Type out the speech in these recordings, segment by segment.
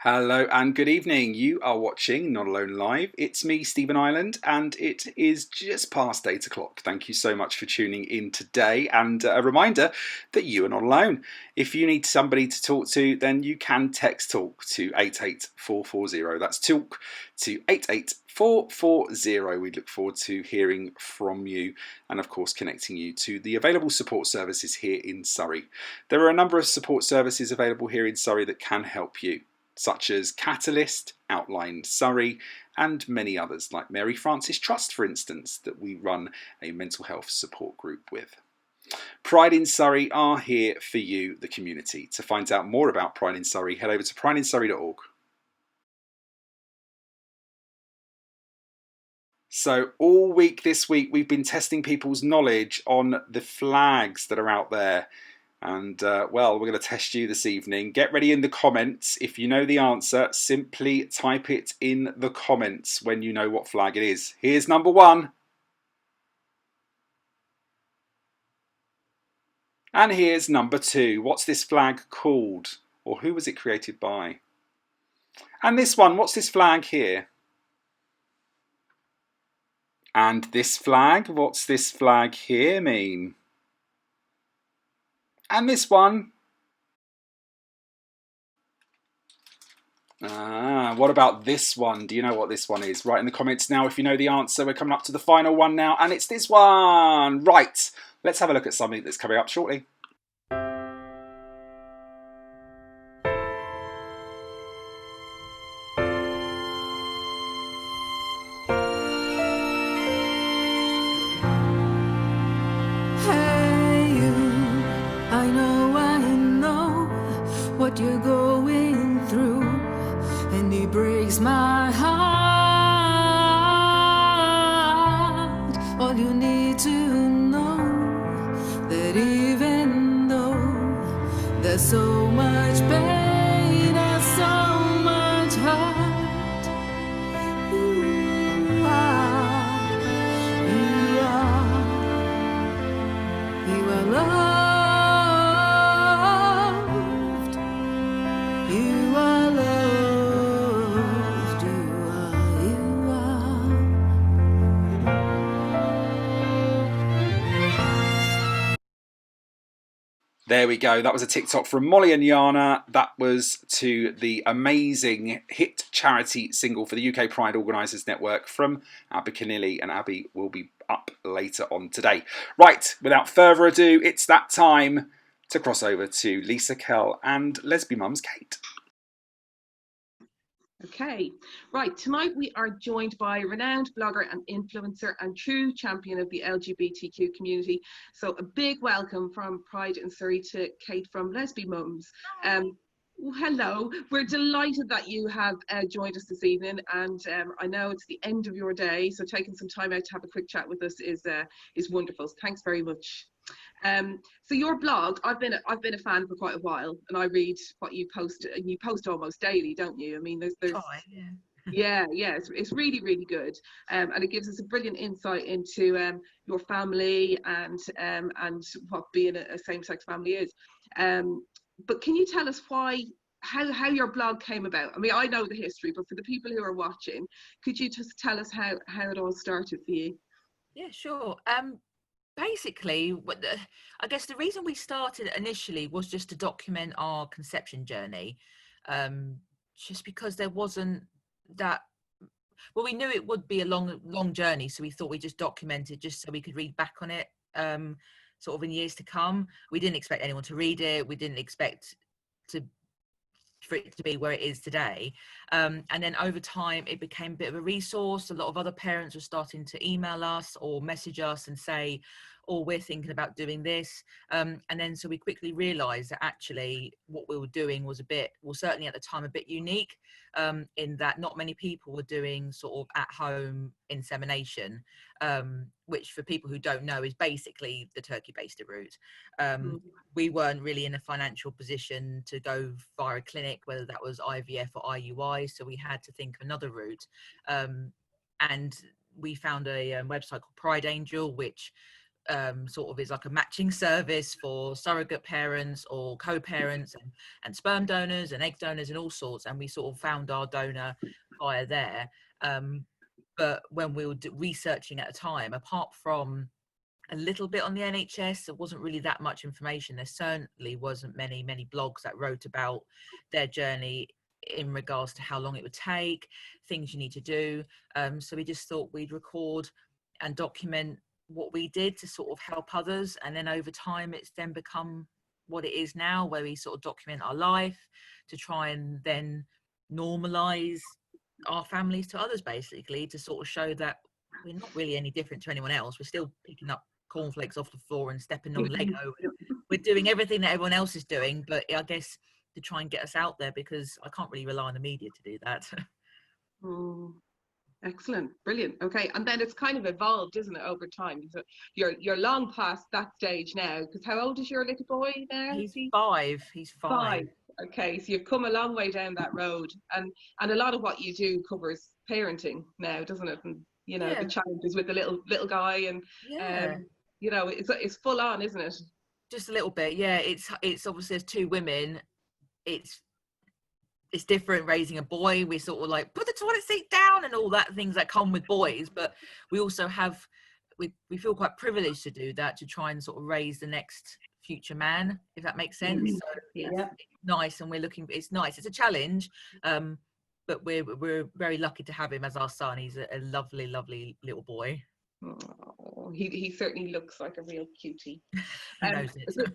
Hello and good evening. You are watching Not Alone Live. It's me, Stephen Ireland, and it is just past 8 o'clock. Thank you so much for tuning in today. And a reminder that you are not alone. If you need somebody to talk to, then you can text talk to 88440. That's talk to 88440. We look forward to hearing from you and, of course, connecting you to the available support services here in Surrey. There are a number of support services available here in Surrey that can help you, such as Catalyst, Outline Surrey, and many others like Mary Frances Trust, for instance, that we run a mental health support group with. Pride in Surrey are here for you, the community. To find out more about Pride in Surrey, head over to prideinsurrey.org. So all week this week, we've been testing people's knowledge on the flags that are out there. And well, we're going to test you this evening. Get ready in the comments. If you know the answer, simply type it in the comments when you know what flag it is. Here's number one. And here's number two. What's this flag called? Or who was it created by? And this one, what's this flag here? And this flag, what's this flag here mean? And this one? What about this one? Do you know what this one is? Write in the comments now if you know the answer. We're coming up to the final one now, and it's this one. Right, let's have a look at something that's coming up shortly. Hey you, I know what you're going through, and it breaks my heart. All you need to know, that even though there's so much pain, there's so much hurt, you are loved. You are loved. You are. There we go. That was a TikTok from Molly and Yana. That was to the amazing hit charity single for the UK Pride Organisers network from Abikanile, and Abby will be up later on today. Right, without further ado, it's that time to cross over to Lisa Kel and Lesbian Mums Kate. Okay, right, tonight we are joined by renowned blogger and influencer and true champion of the LGBTQ community. So a big welcome from Pride in Surrey to Kate from Lesbian Mums. Hello, we're delighted that you have joined us this evening, and I know it's the end of your day, so taking some time out to have a quick chat with us is wonderful. So thanks very much. So your blog, I've been a fan for quite a while, and I read what you post, and you post almost daily, don't you? I mean, there's yeah, it's really, really good, and it gives us a brilliant insight into your family and what being a same-sex family is. But can you tell us how your blog came about? I mean, I know the history, but for the people who are watching, could you just tell us how it all started for you? Yeah, sure. Basically, I guess the reason we started initially was just to document our conception journey, just because there wasn't that. Well, we knew it would be a long journey, so we thought we'd just document it just so we could read back on it, sort of in years to come. We didn't expect anyone to read it. We didn't expect for it to be where it is today. And then over time, it became a bit of a resource. A lot of other parents were starting to email us or message us and say, oh, we're thinking about doing this. And then so we quickly realized that actually what we were doing was certainly at the time, a bit unique, in that not many people were doing sort of at-home insemination, which for people who don't know is basically the turkey baster route. We weren't really in a financial position to go via a clinic, whether that was IVF or IUI, so we had to think of another route. And we found a website called Pride Angel, which sort of is like a matching service for surrogate parents or co-parents and sperm donors and egg donors and all sorts, and we sort of found our donor via there. But when we were researching at the time, apart from a little bit on the NHS, there wasn't really that much information. There certainly wasn't many blogs that wrote about their journey in regards to how long it would take, things you need to do. So we just thought we'd record and document what we did to sort of help others, and then over time it's then become what it is now, where we sort of document our life to try and then normalize our families to others, basically, to sort of show that we're not really any different to anyone else. We're still picking up cornflakes off the floor and stepping on Lego. We're doing everything that everyone else is doing, but I guess to try and get us out there, because I can't really rely on the media to do that. Excellent, brilliant. Okay, and then it's kind of evolved, isn't it, over time? So you're long past that stage now, because how old is your little boy now? He's 5. He's 5. Okay, so you've come a long way down that road, and a lot of what you do covers parenting now, doesn't it? And you know, the challenges with the little guy, and you know, it's full on, isn't it? Just a little bit, yeah. It's obviously, there's 2 women. It's different raising a boy. We sort of like put the toilet seat down and all that things that come with boys, but we also have we feel quite privileged to do that, to try and sort of raise the next future man, if that makes sense. So it's nice, and it's nice. It's a challenge, but we're very lucky to have him as our son. He's a lovely little boy. Oh, he certainly looks like a real cutie. He knows it.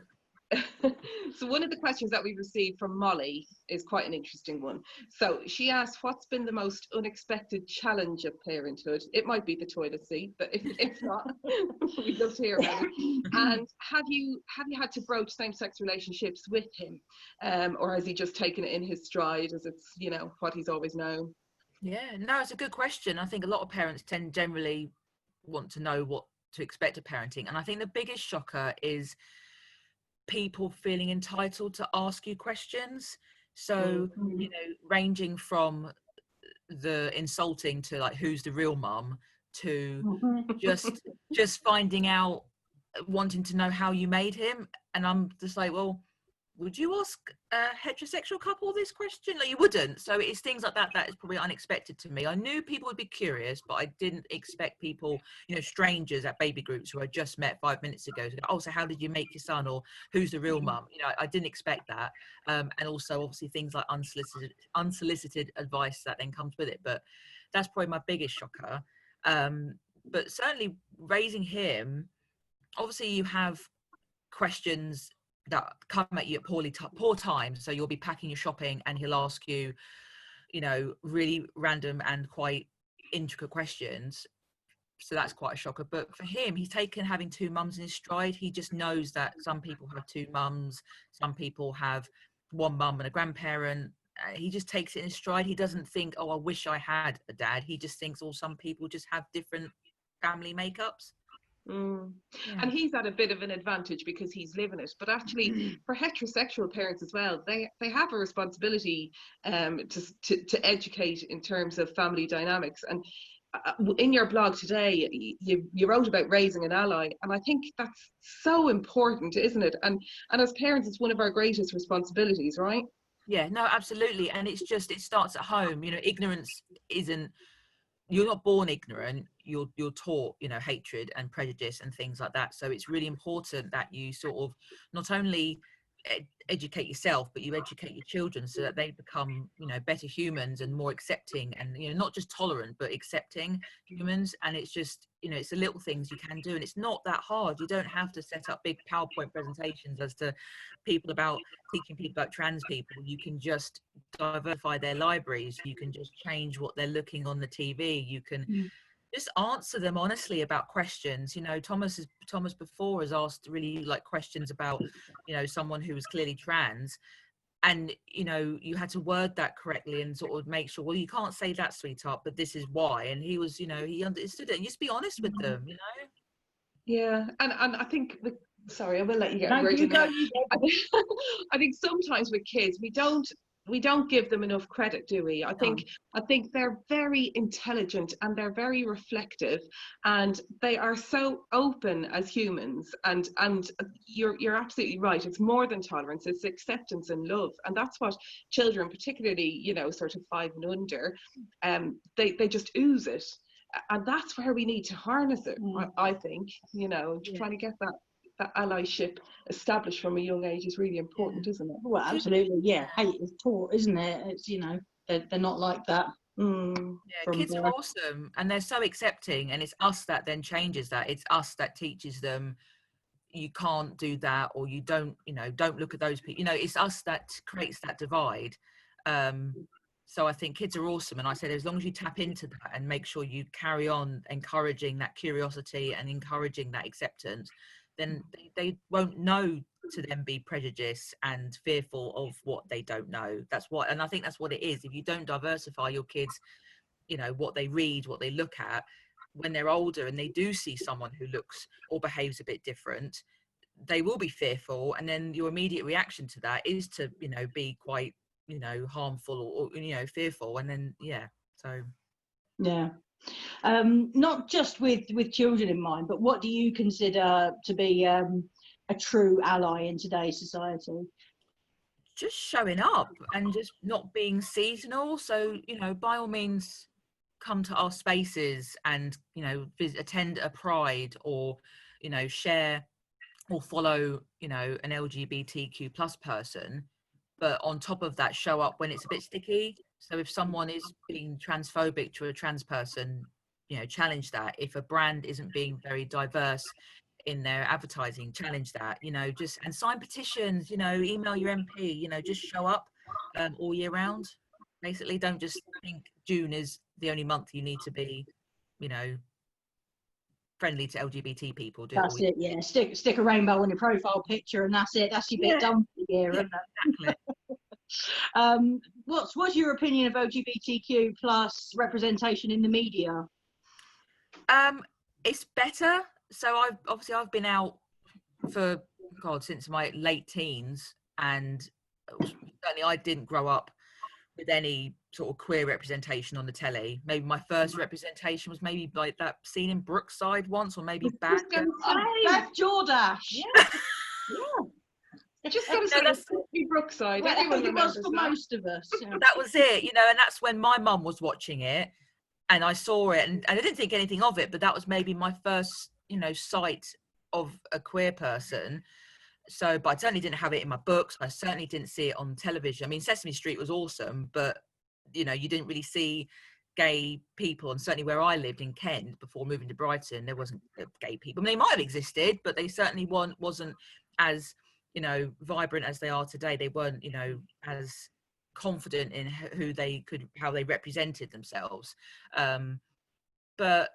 So one of the questions that we received from Molly is quite an interesting one. So she asked, what's been the most unexpected challenge of parenthood? It might be the toilet seat, but if not, we'd love to hear about it. And have you had to broach same-sex relationships with him, or has he just taken it in his stride as it's, you know, what he's always known? Yeah, no, it's a good question. I think a lot of parents generally want to know what to expect of parenting, and I think the biggest shocker is people feeling entitled to ask you questions. So you know, ranging from the insulting to like, who's the real mum, to just finding out, wanting to know how you made him. And I'm just like, well, would you ask a heterosexual couple this question? Like, you wouldn't. So it's things like that is probably unexpected to me. I knew people would be curious, but I didn't expect people, you know, strangers at baby groups who I just met 5 minutes ago to go, oh, so how did you make your son, or who's the real mum? You know, I didn't expect that. And also obviously things like unsolicited advice that then comes with it. But that's probably my biggest shocker. But certainly raising him, obviously you have questions that come at you at poor times. So you'll be packing your shopping and he'll ask you, you know, really random and quite intricate questions. So that's quite a shocker. But for him, he's taken having 2 mums in his stride. He just knows that some people have 2 mums, some people have 1 mum and a grandparent. He just takes it in his stride. He doesn't think, oh, I wish I had a dad. He just thinks, oh, some people just have different family makeups. And he's at a bit of an advantage because he's living it, but actually for heterosexual parents as well, they have a responsibility to educate in terms of family dynamics. And in your blog today, you wrote about raising an ally, and I think that's so important, isn't it? And as parents, it's one of our greatest responsibilities, right? Yeah, no, absolutely. And it's just, it starts at home. You know, ignorance isn't, you're not born ignorant, you're taught, you know, hatred and prejudice and things like that. So it's really important that you sort of not only educate yourself, but you educate your children so that they become, you know, better humans and more accepting, and, you know, not just tolerant but accepting humans. And it's just, you know, it's the little things you can do, and it's not that hard. You don't have to set up big PowerPoint presentations as to people about teaching people about trans people. You can just diversify their libraries, you can just change what they're looking on the TV, you can just answer them honestly about questions. You know, Thomas before has asked really like questions about, you know, someone who was clearly trans, and, you know, you had to word that correctly and sort of make sure, well, you can't say that, sweetheart, but this is why. And he was, you know, he understood it, and just be honest with them, you know. Yeah, and I think sorry, I will let you get No, a word you in go, there. I think sometimes with kids we don't we don't give them enough credit, do we? I think they're very intelligent and they're very reflective, and they are so open as humans. And you're absolutely right. It's more than tolerance; it's acceptance and love, and that's what children, particularly, you know, sort of 5 and under, they just ooze it, and that's where we need to harness it. I think, you know, trying to get that allyship established from a young age is really important, isn't it? Well, absolutely, yeah. Hate is taught, isn't it? It's, you know, they're not like that. Yeah, kids are awesome and they're so accepting, and it's us that then changes that. It's us that teaches them you can't do that, or you don't, you know, don't look at those people. You know, it's us that creates that divide. So I think kids are awesome, and I said as long as you tap into that and make sure you carry on encouraging that curiosity and encouraging that acceptance, then they won't know to then be prejudiced and fearful of what they don't know. That's what, and I think that's what it is. If you don't diversify your kids, you know, what they read, what they look at, when they're older and they do see someone who looks or behaves a bit different, they will be fearful, and then your immediate reaction to that is to, you know, be quite, you know, harmful or you know, fearful. And then not just with children in mind, but what do you consider to be a true ally in today's society? Just showing up and just not being seasonal. So, you know, by all means come to our spaces and, you know, attend a pride, or, you know, share or follow, you know, an LGBTQ plus person, but on top of that, show up when it's a bit sticky. So if someone is being transphobic to a trans person, you know, challenge that. If a brand isn't being very diverse in their advertising, challenge that, you know, just, and sign petitions, you know, email your MP, you know, just show up all year round. Basically, don't just think June is the only month you need to be, you know, friendly to LGBT people. That's it, yeah. Stick a rainbow on your profile picture and that's it. That's your bit done for the year, isn't it? Exactly. What's your opinion of LGBTQ plus representation in the media? It's better. So I've been out for since my late teens, and certainly I didn't grow up with any sort of queer representation on the telly. Maybe my first representation was maybe like that scene in Brookside once, or maybe Beth Jordash. Yeah. Just got to say, Brookside. Well, Everyone it was remembers for that. most of us. Yeah. That was it, you know, and that's when my mum was watching it, and I saw it, and I didn't think anything of it, but that was maybe my first, you know, sight of a queer person. So, but I certainly didn't have it in my books. I certainly didn't see it on television. I mean, Sesame Street was awesome, but, you know, you didn't really see gay people. And certainly where I lived in Kent before moving to Brighton, there wasn't gay people. I mean, they might have existed, but they certainly wasn't as, you know, vibrant as they are today. They weren't, you know, as confident in how they represented themselves. But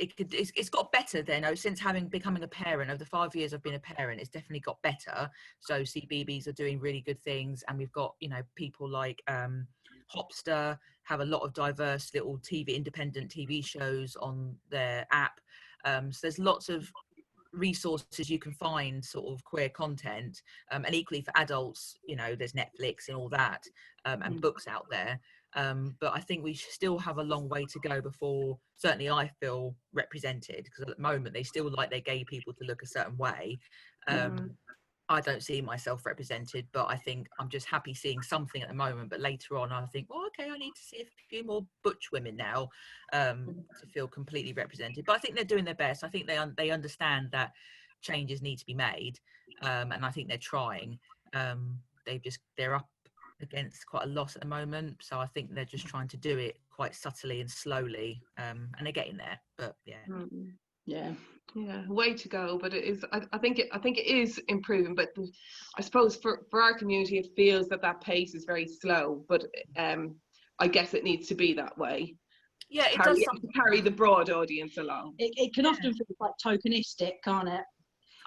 it's got better then. Since becoming a parent, over the 5 years I've been a parent, it's definitely got better. So CBeebies are doing really good things, and we've got, you know, people like Hopster have a lot of diverse little independent TV shows on their app. So there's lots of resources you can find, sort of queer content, and equally for adults, you know, there's Netflix and all that, and books out there. But I think we still have a long way to go before certainly I feel represented, because at the moment they still like their gay people to look a certain way. I don't see myself represented, but I think I'm just happy seeing something at the moment. But later on I think, well, okay, I need to see a few more butch women now to feel completely represented. But I think they're doing their best. I think they understand that changes need to be made, and I think they're trying. They're up against quite a lot at the moment, so I think they're just trying to do it quite subtly and slowly, and they're getting there. But yeah, way to go. But it is, I think it is improving, but I suppose for our community it feels that pace is very slow, but I guess it needs to be that way. Yeah, it does carry the broad audience along. It can often feel quite tokenistic, can't it?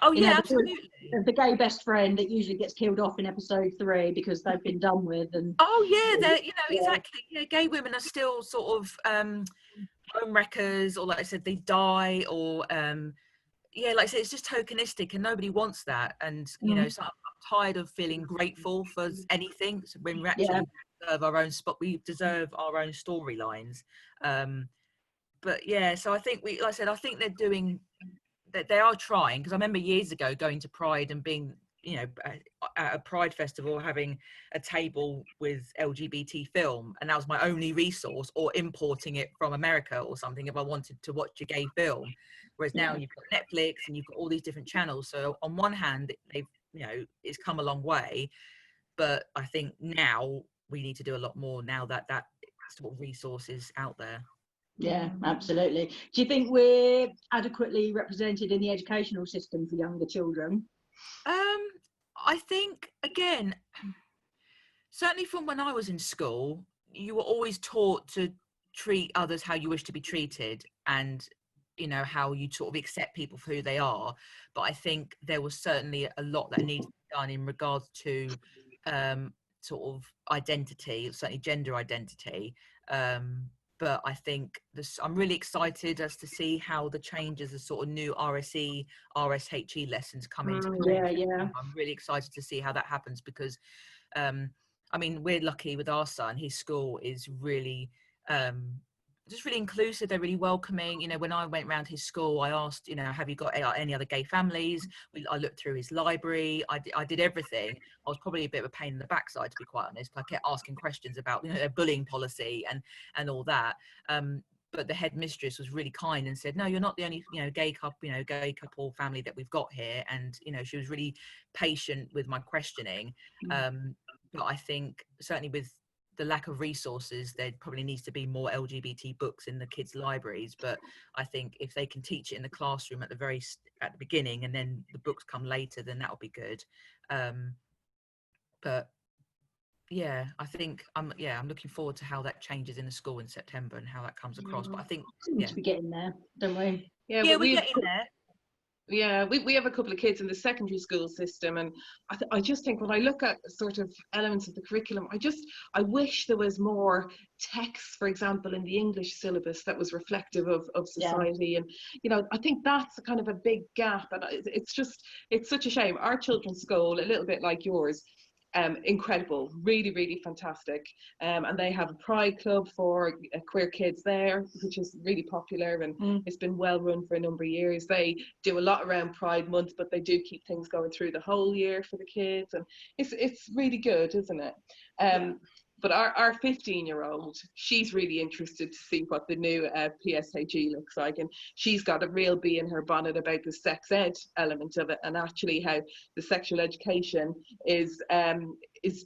Oh, you know, absolutely. The gay best friend that usually gets killed off in episode 3 because they've been done with. And they're, you know, exactly. Yeah, gay women are still sort of home wreckers, or like I said, they die, or like I said, it's just tokenistic, and nobody wants that. And you know, so tired of feeling grateful for anything. So when we actually deserve our own spot, we deserve our own storylines. But yeah, so I think like I said, I think they're doing that. They are trying, because I remember years ago going to Pride and being, you know, at a Pride festival, having a table with LGBT film, and that was my only resource, or importing it from America or something if I wanted to watch a gay film. Whereas now you've got Netflix and you've got all these different channels. So on one hand, they've, you know, it's come a long way, but I think now we need to do a lot more now that that sort of resource is out there. Yeah, absolutely. Do you think we're adequately represented in the educational system for younger children? I think, again, certainly from when I was in school, you were always taught to treat others how you wish to be treated, and, you know, how you sort of accept people for who they are. But I think there was certainly a lot that needed to be done in regards to sort of identity, certainly gender identity. But I think this, I'm really excited as to see how the changes, the sort of new RSE, RSHE lessons come into play. I'm really excited to see how that happens, because I mean, we're lucky with our son. His school is really just really inclusive. They're really welcoming. You know, when I went around his school, I asked, you know, have you got any other gay families? I looked through his library. I did everything. I was probably a bit of a pain in the backside, to be quite honest. I kept asking questions about, you know, their bullying policy and all that. But the headmistress was really kind and said, no, you're not the only, you know, gay couple family that we've got here. And, you know, she was really patient with my questioning. But I think certainly with the lack of resources, there probably needs to be more LGBT books in the kids' libraries. But I think if they can teach it in the classroom at the beginning, and then the books come later, then that'll be good. But yeah, I think I'm looking forward to how that changes in the school in September and how that comes across. But I think we getting there, don't we? Yeah, we're getting there. Yeah, we have a couple of kids in the secondary school system, and I just think when I look at sort of elements of the curriculum, I wish there was more text, for example, in the English syllabus that was reflective of society. And, you know, I think that's kind of a big gap, and it's such a shame. Our children's school, a little bit like yours, incredible, really, really fantastic. And they have a pride club for queer kids there, which is really popular, and it's been well run for a number of years. They do a lot around Pride Month, but they do keep things going through the whole year for the kids, and it's really good, isn't it? But our 15-year-old, she's really interested to see what the new PSHE looks like, and she's got a real bee in her bonnet about the sex ed element of it, and actually how the sexual education is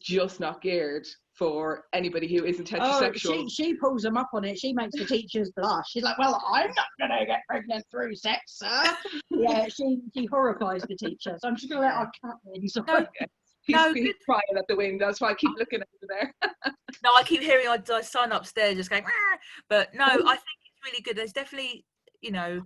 just not geared for anybody who isn't heterosexual. Oh, she pulls them up on it. She makes the teachers blush. She's like, well, I'm not going to get pregnant through sex, sir. Yeah, she horrifies the teacher. So I'm just going to let our cat in. So. He's crying at the window. That's why I keep looking over there. No, I keep hearing our son upstairs just going, ah! But no, I think it's really good. There's definitely, you know,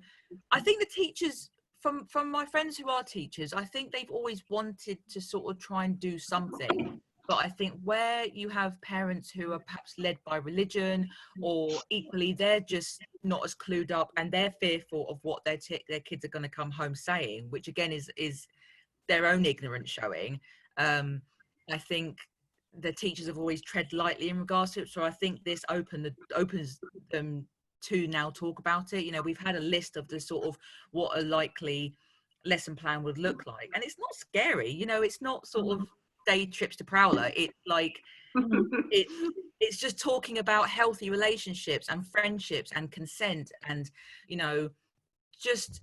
I think the teachers, from my friends who are teachers, I think they've always wanted to sort of try and do something. But I think where you have parents who are perhaps led by religion, or equally they're just not as clued up and they're fearful of what their kids are going to come home saying, which again is their own ignorance showing. I think the teachers have always tread lightly in regards to it. So I think this opens them to now talk about it. You know, we've had a list of the sort of what a likely lesson plan would look like. And it's not scary, you know, it's not sort of day trips to Prowler. It's like, it's just talking about healthy relationships and friendships and consent and, you know, just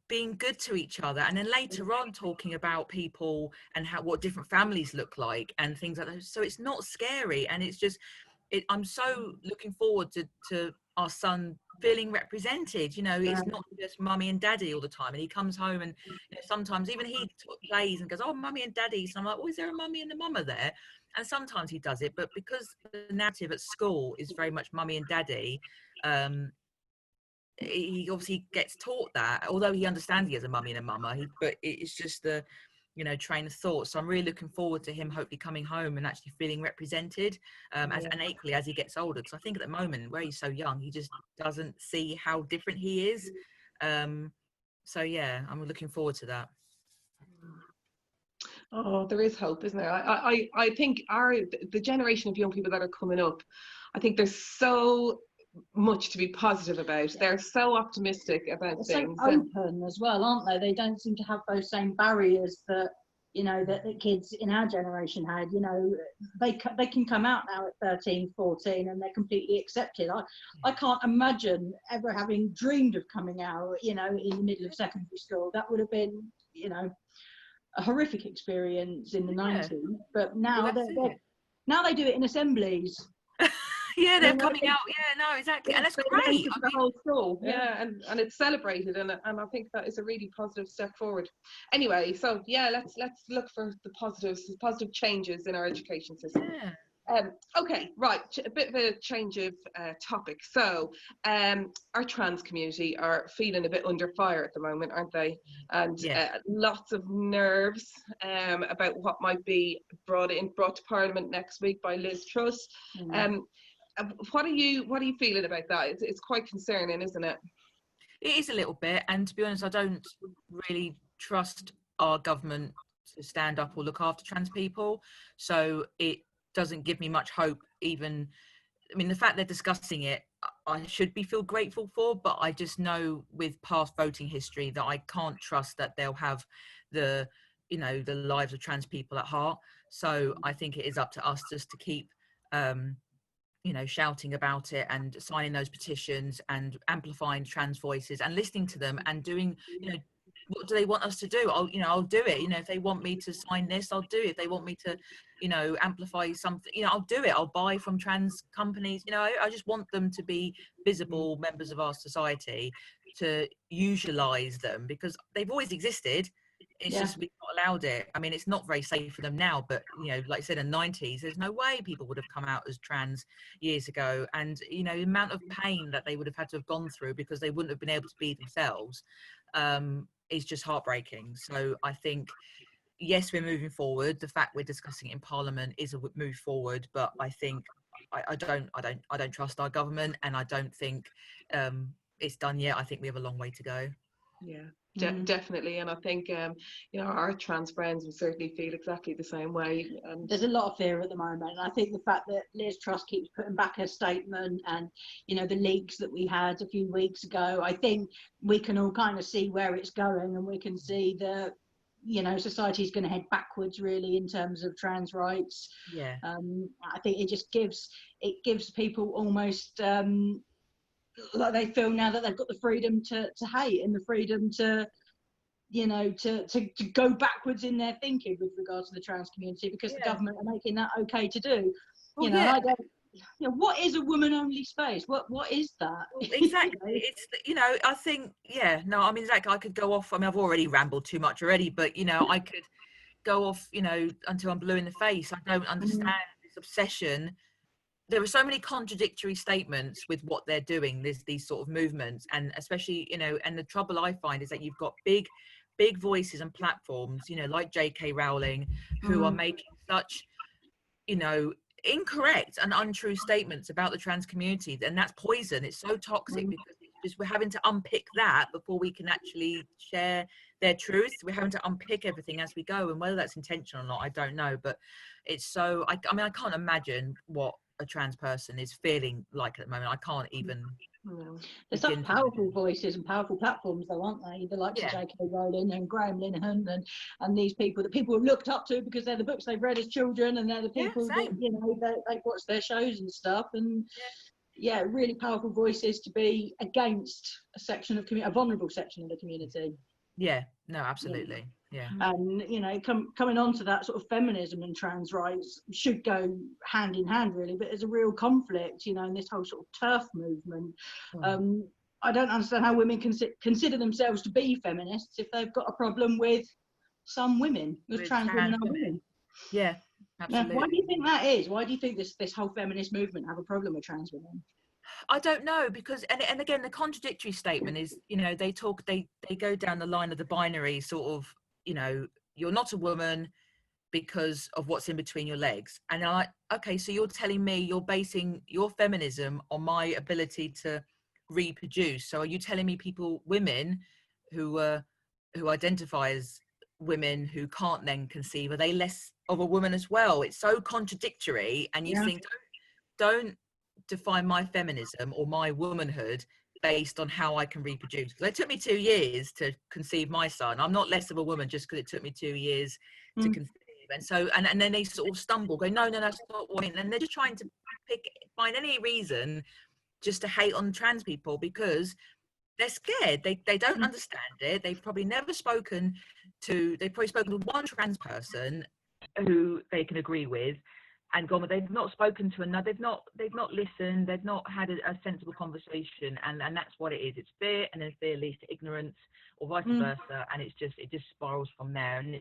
being good to each other, and then later on talking about people and what different families look like and things like that. So it's not scary, and it's just I'm so looking forward to our son feeling represented. You know, it's not just mummy and daddy all the time, and he comes home and, you know, sometimes even he plays and goes, oh, mummy and daddy. So I'm like, oh, is there a mummy and a mama there? And sometimes he does it, but because the narrative at school is very much mummy and daddy, he obviously gets taught that, although he understands he has a mummy and a mama, but it's just the, you know, train of thought. So I'm really looking forward to him hopefully coming home and actually feeling represented, and equally as he gets older, because I think at the moment where he's so young, he just doesn't see how different he is. So yeah, I'm looking forward to that. Oh, there is hope, isn't there? I think the generation of young people that are coming up, I think there's so much to be positive about. They're so optimistic about They're things. so open as well, aren't they? They don't seem to have those same barriers that, you know, that the kids in our generation had. You know, they can come out now at 13, 14 and they're completely accepted. I can't imagine ever having dreamed of coming out, you know, in the middle of secondary school. That would have been, you know, a horrific experience in the 90s. But now now they do it in assemblies. Yeah, they're coming out. Yeah, no, exactly, and that's great. The whole school, and it's celebrated, and I think that is a really positive step forward. Anyway, so yeah, let's look for the positives, the positive changes in our education system. Yeah. Okay, right, a bit of a change of topic. So, our trans community are feeling a bit under fire at the moment, aren't they? And lots of nerves about what might be brought to Parliament next week by Liz Truss. What are you feeling about that? It's quite concerning, isn't it? It is a little bit, and to be honest, I don't really trust our government to stand up or look after trans people. So it doesn't give me much hope. Even, I mean, the fact they're discussing it, I should feel grateful for, but I just know with past voting history that I can't trust that they'll have the lives of trans people at heart. So I think it is up to us just to keep shouting about it and signing those petitions and amplifying trans voices and listening to them and doing, what do they want us to do? I'll do it. If they want me to sign this, I'll do it. If they want me to, amplify something, I'll do it. I'll buy from trans companies. I just want them to be visible members of our society, to usualize them, because they've always existed. It's just we've not allowed it. I mean, it's not very safe for them now, but like I said, in the 90s, there's no way people would have come out as trans years ago. And the amount of pain that they would have had to have gone through because they wouldn't have been able to be themselves is just heartbreaking. So I think, yes, we're moving forward. The fact we're discussing it in Parliament is a move forward, but I think I don't trust our government, and I don't think it's done yet. I think we have a long way to go. Yeah, definitely. And I think our trans friends will certainly feel exactly the same way. There's a lot of fear at the moment, and I think the fact that Liz Truss keeps putting back her statement, and the leaks that we had a few weeks ago, I think we can all kind of see where it's going, and we can see that society's going to head backwards really in terms of trans rights. I think it just gives people almost like they feel now that they've got the freedom to hate and the freedom to go backwards in their thinking with regards to the trans community, because the government are making that okay to do. I don't. What is a woman-only space? What is that? Exactly. It's I think I mean, like, I could go off. I mean, I've already rambled too much already, but I could go off until I'm blue in the face. I don't understand this obsession. There are so many contradictory statements with what they're doing. There's these sort of movements, and especially and the trouble I find is that you've got big voices and platforms, like J.K. Rowling, who are making such incorrect and untrue statements about the trans community, and that's poison. It's so toxic because we're having to unpick that before we can actually share their truth. We're having to unpick everything as we go, and whether that's intentional or not, I don't know. But it's so I mean, I can't imagine what a trans person is feeling like at the moment. I can't even. There's such powerful voices and powerful platforms, though, aren't they? The likes of J.K. Rowling and Graham Linehan and these people that people have looked up to because they're the books they've read as children, and they're the people that they've watched their shows and stuff. And really powerful voices to be against a section of a vulnerable section of the community. Yeah, no, absolutely. Yeah. And coming on to that sort of feminism and trans rights should go hand in hand really, but there's a real conflict in this whole sort of TERF movement. I don't understand how women consider themselves to be feminists if they've got a problem with some women, with trans women are women. Yeah, absolutely. Now, why do you think that is? Why do you think this whole feminist movement have a problem with trans women? I don't know, because and again, the contradictory statement is they go down the line of the binary sort of, you're not a woman because of what's in between your legs. And I'm like, okay, so you're telling me you're basing your feminism on my ability to reproduce. So are you telling me women who identify as women who can't then conceive, are they less of a woman as well? It's so contradictory, and you think, don't define my feminism or my womanhood based on how I can reproduce, because it took me 2 years to conceive my son. I'm not less of a woman just because it took me 2 years to conceive. And so and then they sort of stumble, go, no, that's not what I mean. And they're just trying to find any reason just to hate on trans people because they're scared. They don't understand it. They've probably spoken to one trans person who they can agree with and gone, but they've not spoken to another. They've not listened. They've not had a sensible conversation, and that's what it is. It's fear, and then fear leads to ignorance, or vice versa, and it just spirals from there. And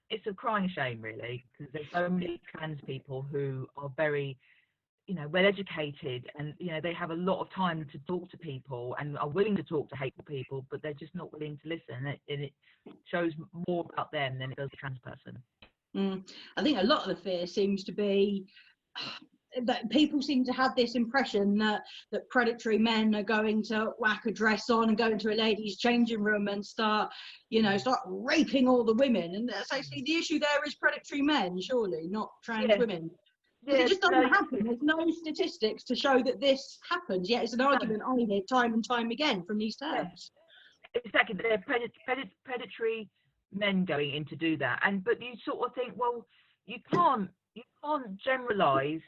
it's a crying shame, really, because there's so many trans people who are very, well educated, and they have a lot of time to talk to people and are willing to talk to hateful people, but they're just not willing to listen. And it shows more about them than it does the trans person. I think a lot of the fear seems to be that people seem to have this impression that predatory men are going to whack a dress on and go into a ladies' changing room and start raping all the women. And that's actually the issue. There is predatory men, surely, not trans women. Because it just doesn't happen. There's no statistics to show that this happens. Yet it's an argument I hear time and time again from these terms. Exactly, they're predatory men going in to do that, but you sort of think, well, you can't generalize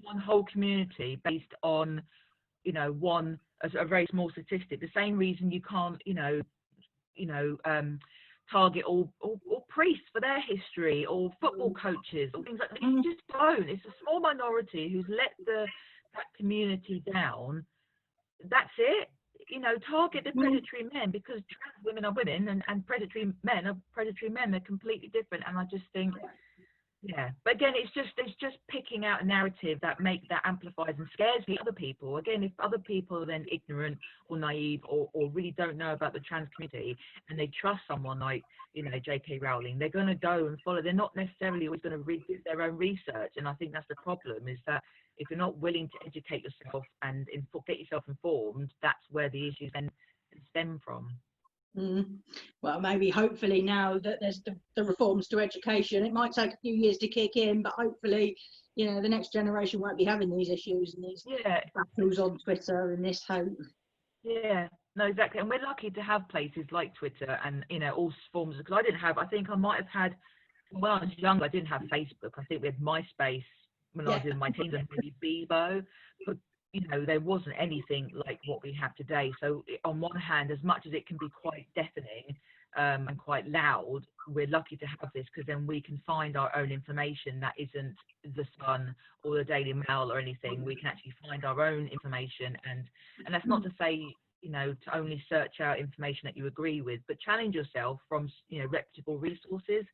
one whole community based on a very small statistic. The same reason you can't target all priests for their history, or football coaches, or things like that. You just don't. It's a small minority who's let that community down. That's it. Target the predatory men, because trans women are women and predatory men are predatory men. They're completely different. And I just think, but again, it's just picking out a narrative that amplifies and scares the other people. Again, if other people are then ignorant or naive or really don't know about the trans community, and they trust someone like J.K. Rowling, they're going to go and follow. They're not necessarily always going to do their own research. And I think that's the problem, is that if you're not willing to educate yourself and get yourself informed, that's where the issues then stem from. Well, maybe hopefully now that there's the reforms to education, it might take a few years to kick in, but hopefully the next generation won't be having these issues and these battles on Twitter and this hope. No, exactly. And we're lucky to have places like Twitter and all forms, because I think I might have had, when I was younger, I didn't have Facebook. I think we had MySpace when I was in my teens, and maybe Bebo, but there wasn't anything like what we have today. So on one hand, as much as it can be quite deafening and quite loud, we're lucky to have this, because then we can find our own information that isn't the Sun or the Daily Mail or anything. We can actually find our own information, and that's not to say to only search out information that you agree with, but challenge yourself from reputable resources.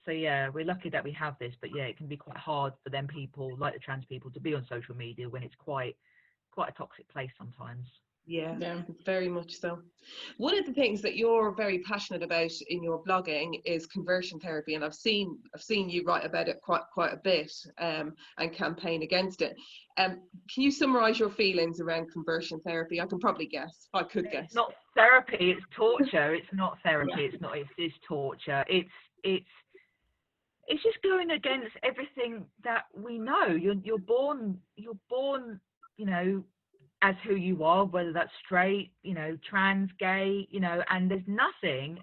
So we're lucky that we have this, but it can be quite hard for them people like the trans people to be on social media when it's quite a toxic place sometimes. Yeah, very much so. One of the things that you're very passionate about in your blogging is conversion therapy, and I've seen you write about it quite a bit and campaign against it. Can you summarise your feelings around conversion therapy? I can probably guess. I could guess. It's not therapy. It's torture. It's not therapy. It's torture. It's just going against everything that we know. You're born, as who you are, whether that's straight, trans, gay, and there's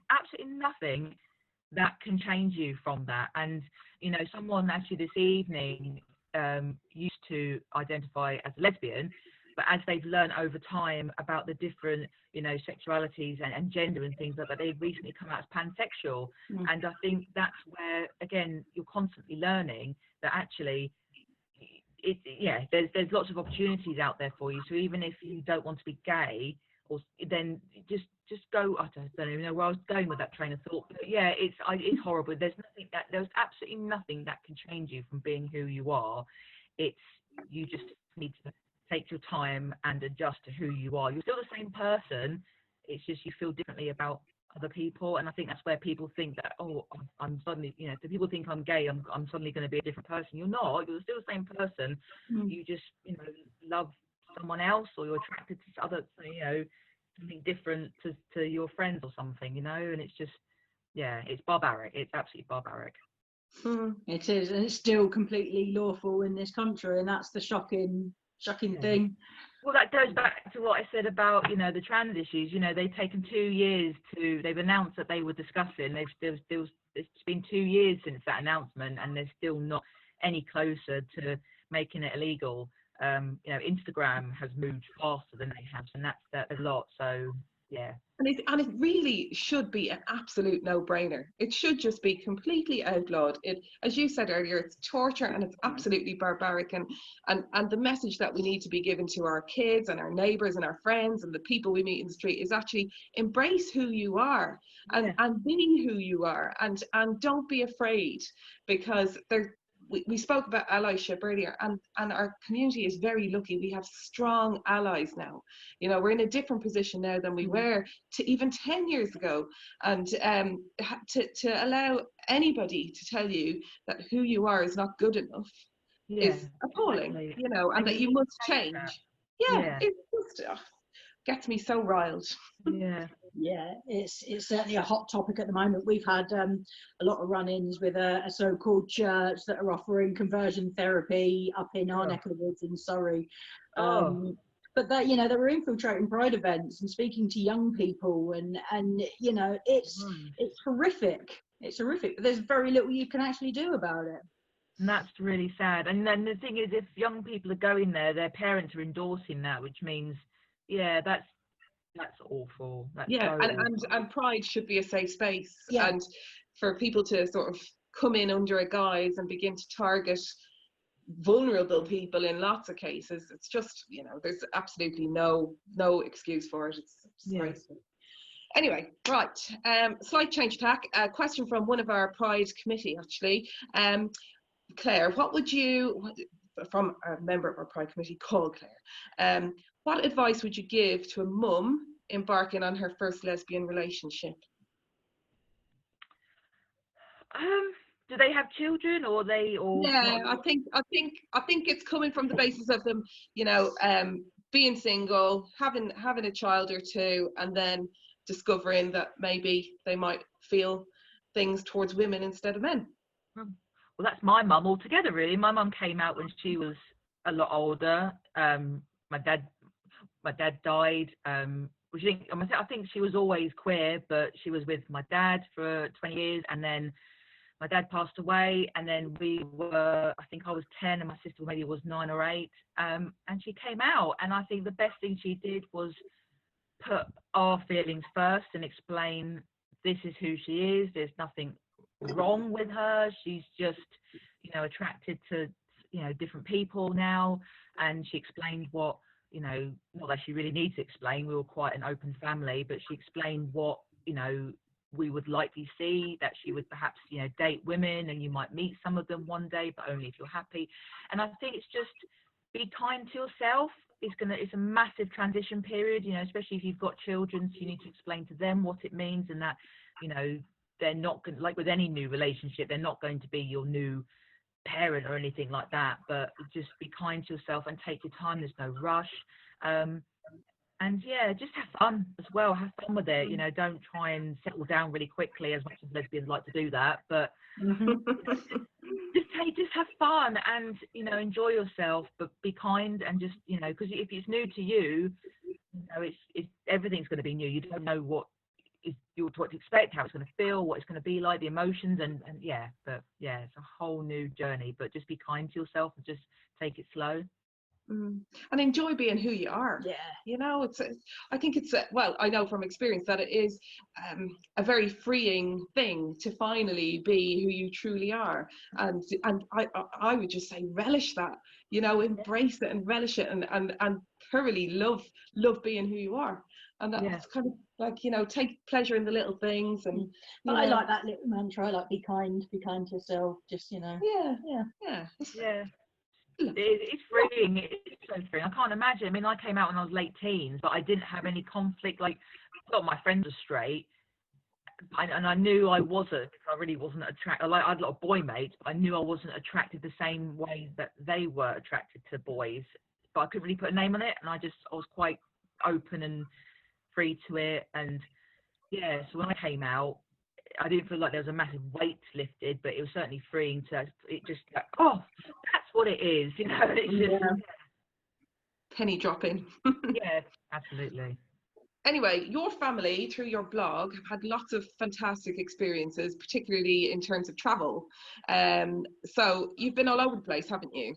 absolutely nothing that can change you from that. And, someone actually this evening used to identify as a lesbian, but as they've learned over time about the different, sexualities and gender and things like that, they've recently come out as pansexual. And I think that's where, again, you're constantly learning that actually, there's lots of opportunities out there for you. So even if you don't want to be gay, then just go. I don't even know where I was going with that train of thought. But it's horrible. There's absolutely nothing that can change you from being who you are. You just need to take your time and adjust to who you are. You're still the same person. It's just you feel differently about other people, and I think that's where people think that, I'm suddenly, if people think I'm gay, I'm suddenly going to be a different person. You're not. You're still the same person. You just love someone else, or you're attracted to other, something different to your friends or something, and it's just yeah, it's barbaric. It's absolutely barbaric. It is, and it's still completely lawful in this country, and that's the shocking thing. Well, that goes back to what I said about, you know, the trans issues. You know, they've taken 2 years they've announced that they were discussing. It's been 2 years since that announcement, and they're still not any closer to making it illegal. You know, Instagram has moved faster than they have, and that's a lot. So, yeah. And it really should be an absolute no-brainer. It should just be completely outlawed. It, as you said earlier, it's torture and it's absolutely barbaric. And the message that we need to be given to our kids and our neighbours and our friends and the people we meet in the street is actually embrace who you are and be who you are, and don't be afraid, because we spoke about allyship earlier, and our community is very lucky. We have strong allies now. You know, we're in a different position now than we were to even 10 years ago. And to allow anybody to tell you that who you are is not good enough is appalling, exactly. You know, and that you must change. It just gets me so riled. Yeah, it's certainly a hot topic at the moment. We've had a lot of run-ins with a so-called church that are offering conversion therapy up in our neck of the woods in Surrey. But that, you know, they were infiltrating Pride events and speaking to young people, and you know, it's horrific. It's horrific. But there's very little you can actually do about it. And that's really sad. And then the thing is, if young people are going there, their parents are endorsing that, which means, that's awful. That's and Pride should be a safe space. And for people to sort of come in under a guise and begin to target vulnerable people in lots of cases, it's just, you know, there's absolutely no excuse for it. It's disgraceful. Anyway, right, slight change tack. A question from one of our Pride committee, actually. Claire, what would you, from a member of our Pride committee called Claire, what advice would you give to a mum embarking on her first lesbian relationship? Do they have children, or they? Or I think it's coming from the basis of them, you know, being single, having a child or two, and then discovering that maybe they might feel things towards women instead of men. Well, that's my mum altogether, really. My mum came out when she was a lot older. My dad died. I think she was always queer, but she was with my dad for 20 years, and then my dad passed away, and then I think I was 10 and my sister maybe was 9 or 8, and she came out, and I think the best thing she did was put our feelings first and explain this is who she is. There's nothing wrong with her. She's just, you know, attracted to, you know, different people now, and she explained what, you know, not that she really needs to explain, we were quite an open family, but she explained what, you know, we would likely see, that she would perhaps, you know, date women and you might meet some of them one day, but only if you're happy. And I think it's just be kind to yourself. It's a massive transition period, you know, especially if you've got children, so you need to explain to them what it means, and that, you know, they're not going, like with any new relationship, they're not going to be your new parent or anything like that, but just be kind to yourself and take your time. There's no rush. And yeah, just have fun as well. Have fun with it. You know, don't try and settle down really quickly, as much as lesbians like to do that. But just have fun and, you know, enjoy yourself. But be kind, and just, you know, because if it's new to you, you know, it's everything's going to be new. You don't know what to expect, how it's going to feel, what it's going to be like, the emotions, and yeah. But yeah, it's a whole new journey. But just be kind to yourself and just take it slow. And enjoy being who you are. You know, I think it's well, I know from experience that it is a very freeing thing to finally be who you truly are, and I would just say relish that, you know, embrace it and relish it, and thoroughly love being who you are. And that's kind of like, you know, take pleasure in the little things. And but I like that little mantra. I like be kind to yourself. Just, you know. Yeah. It's freeing. It's so freeing. I can't imagine. I mean, I came out when I was late teens, but I didn't have any conflict. Like, a lot of my friends are straight, and I knew I wasn't. I really wasn't attracted. Like, I had a lot of boy mates, but I knew I wasn't attracted the same way that they were attracted to boys. But I couldn't really put a name on it, and I was quite open and free to it. And yeah, so when I came out, I didn't feel like there was a massive weight lifted, but it was certainly freeing to, it just like, oh, that's what it is, you know. It's just, penny dropping. yeah, absolutely. Anyway, your family, through your blog, have had lots of fantastic experiences, particularly in terms of travel. So you've been all over the place, haven't you?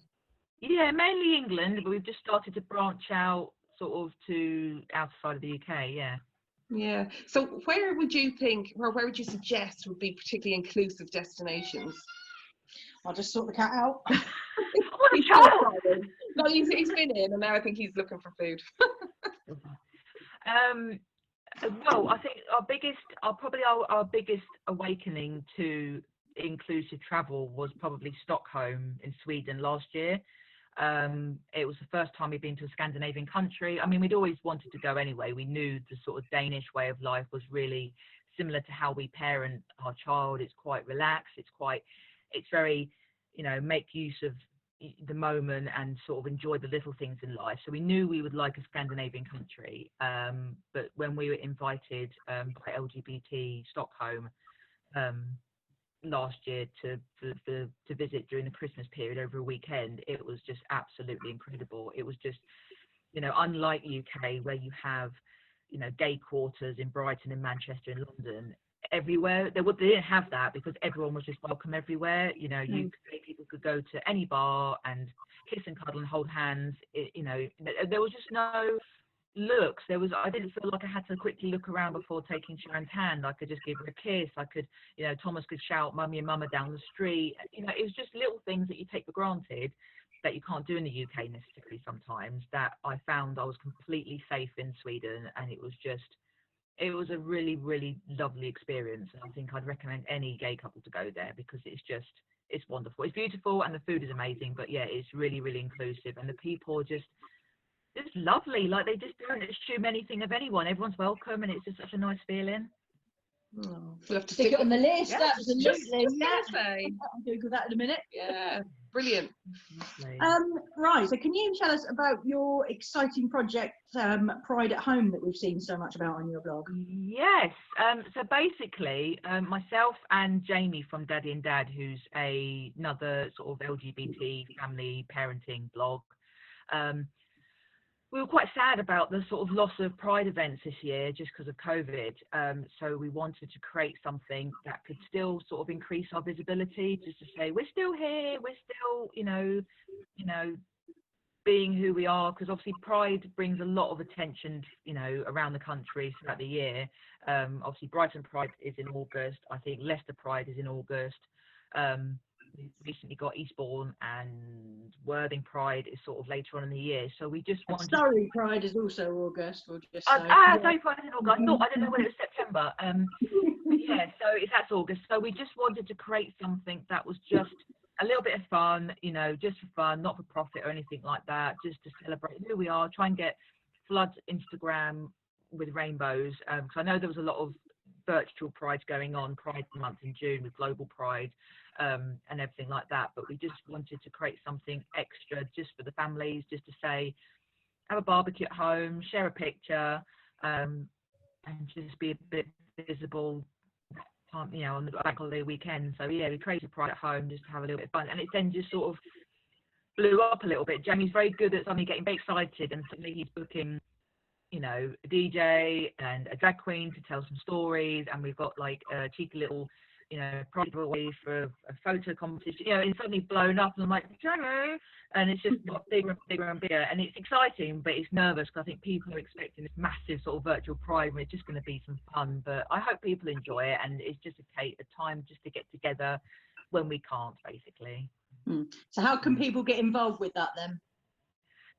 Yeah, mainly England, but we've just started to branch out sort of to outside of the UK, yeah. Yeah. So where would you think, or where would you suggest would be particularly inclusive destinations? I'll just sort the cat out. What a child! No, he's been in, and now I think he's looking for food. Well, I think our biggest awakening to inclusive travel was probably Stockholm in Sweden last year. It was the first time we'd been to a Scandinavian country. I mean, we'd always wanted to go anyway. We knew the sort of Danish way of life was really similar to how we parent our child. It's quite relaxed. It's very, you know, make use of the moment and sort of enjoy the little things in life. So we knew we would like a Scandinavian country. But when we were invited by LGBT Stockholm last year to visit during the Christmas period over a weekend, it was just absolutely incredible. It was just, you know, unlike UK where you have, you know, gay quarters in Brighton and Manchester and London, everywhere they didn't have that, because everyone was just welcome everywhere. You know, people could go to any bar and kiss and cuddle and hold hands. You know, there was just no looks. I didn't feel like I had to quickly look around before taking Sharon's hand. I could just give her a kiss. I could, you know, Thomas could shout mummy and mama down the street. You know, it was just little things that you take for granted that you can't do in the UK necessarily sometimes, that I found I was completely safe in Sweden. And it was a really, really lovely experience. And I think I'd recommend any gay couple to go there, because it's wonderful. It's beautiful and the food is amazing, but yeah, it's really, really inclusive. And the people are just lovely. Like, they just don't assume anything of anyone. Everyone's welcome, and it's just such a nice feeling. Oh, we'll have to Stick it on the list. Yeah, Absolutely. just Yeah. say. I'll Google that in a minute. Yeah, brilliant. Right, so can you tell us about your exciting project, Pride at Home, that we've seen so much about on your blog? Yes. So basically, myself and Jamie from Daddy and Dad, who's another sort of LGBT family parenting blog, we were quite sad about the sort of loss of Pride events this year just because of COVID. So we wanted to create something that could still sort of increase our visibility, just to say we're still here, we're still, you know, being who we are, because obviously Pride brings a lot of attention, you know, around the country throughout the year. Obviously Brighton Pride is in August. I think Leicester Pride is in August. We've recently got Eastbourne, and Worthing Pride is sort of later on in the year. So we just wanted. Surrey Pride is also August. We'll just Surrey Pride is in August. I didn't know when it was September. But yeah, so that's August. So we just wanted to create something that was just a little bit of fun, you know, just for fun, not for profit or anything like that, just to celebrate who we are, try and flood Instagram with rainbows. Because I know there was a lot of virtual prides going on, Pride month in June with Global Pride and everything like that. But we just wanted to create something extra just for the families, just to say, have a barbecue at home, share a picture, and just be a bit visible, you know, on the bank holiday weekend. So yeah, we created Pride at Home just to have a little bit of fun, and it then just sort of blew up a little bit. Jamie's very good at suddenly getting very excited, and suddenly he's booking, you know, a DJ and a drag queen to tell some stories, and we've got like a cheeky little, you know, Pride giveaway for a photo competition. You know, it's suddenly blown up, and I'm like, Jamie, and it's just got bigger and bigger and bigger, and it's exciting, but it's nervous because I think people are expecting this massive sort of virtual Pride, and it's just going to be some fun. But I hope people enjoy it, and it's just a time just to get together when we can't, basically. So how can people get involved with that then?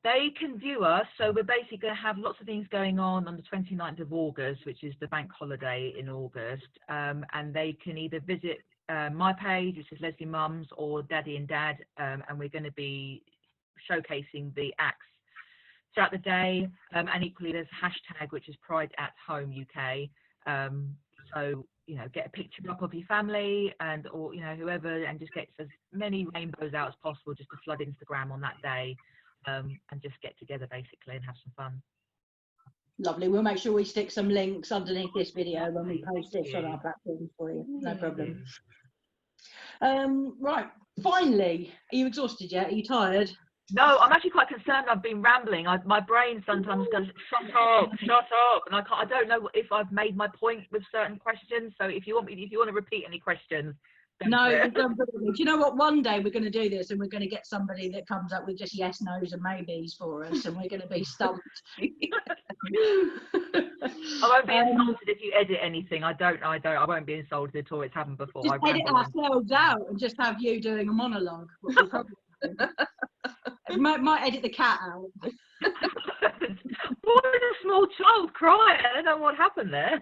They can view us. So we're basically going to have lots of things going on the 29th of August, which is the bank holiday in August. And they can either visit my page, which is Leslie Mums, or Daddy and Dad. And we're going to be showcasing the acts throughout the day. And equally, there's a hashtag, which is Pride at Home UK. So, you know, get a picture up of your family or, you know, whoever, and just get as many rainbows out as possible just to flood Instagram on that day. And just get together basically and have some fun. Lovely. We'll make sure we stick some links underneath this video when we post this on our platforms for you. No problem. Right. Finally, are you exhausted yet? Are you tired? No, I'm actually quite concerned. I've been rambling. My brain sometimes goes, shut up, and I don't know if I've made my point with certain questions. So if you want to repeat any questions, no, don't do you know what? One day we're going to do this, and we're going to get somebody that comes up with just yes, nos, and maybes for us, and we're going to be stumped. I won't be insulted if you edit anything. I won't be insulted at all. It's happened before. Just edit ourselves out and just have you doing a monologue. Might edit the cat out. Why did a small child cry? I don't know what happened there.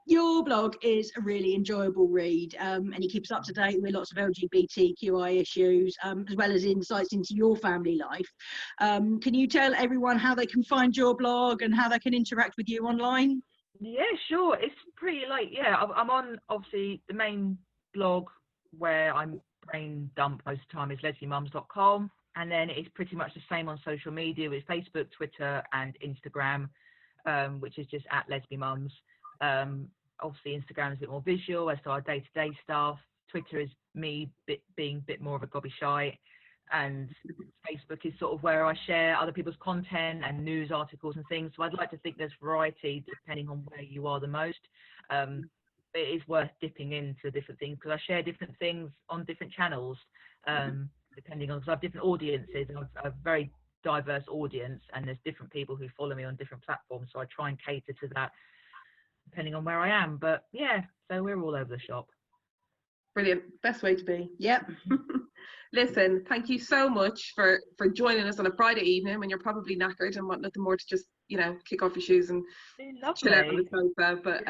Your blog is a really enjoyable read, and he keeps up to date with lots of LGBTQI issues, as well as insights into your family life. Can you tell everyone how they can find your blog and how they can interact with you online? Yeah, sure. It's pretty I'm on, obviously, the main blog where I'm brain dump most of the time is lesbianmums.com, and then it's pretty much the same on social media with Facebook, Twitter and Instagram, which is just at lesbianmums. Obviously Instagram is a bit more visual as to our day-to-day stuff. Twitter is me being a bit more of a gobby shy, and Facebook is sort of where I share other people's content and news articles and things. So I'd like to think there's variety depending on where you are the most. It is worth dipping into different things because I share different things on different channels, depending on, because I have different audiences. I have a very diverse audience, and there's different people who follow me on different platforms. So I try and cater to that depending on where I am. But yeah, so we're all over the shop. Brilliant. Best way to be. Yep. Listen, thank you so much for joining us on a Friday evening when you're probably knackered and want nothing more to just, kick off your shoes and chill out on the sofa. But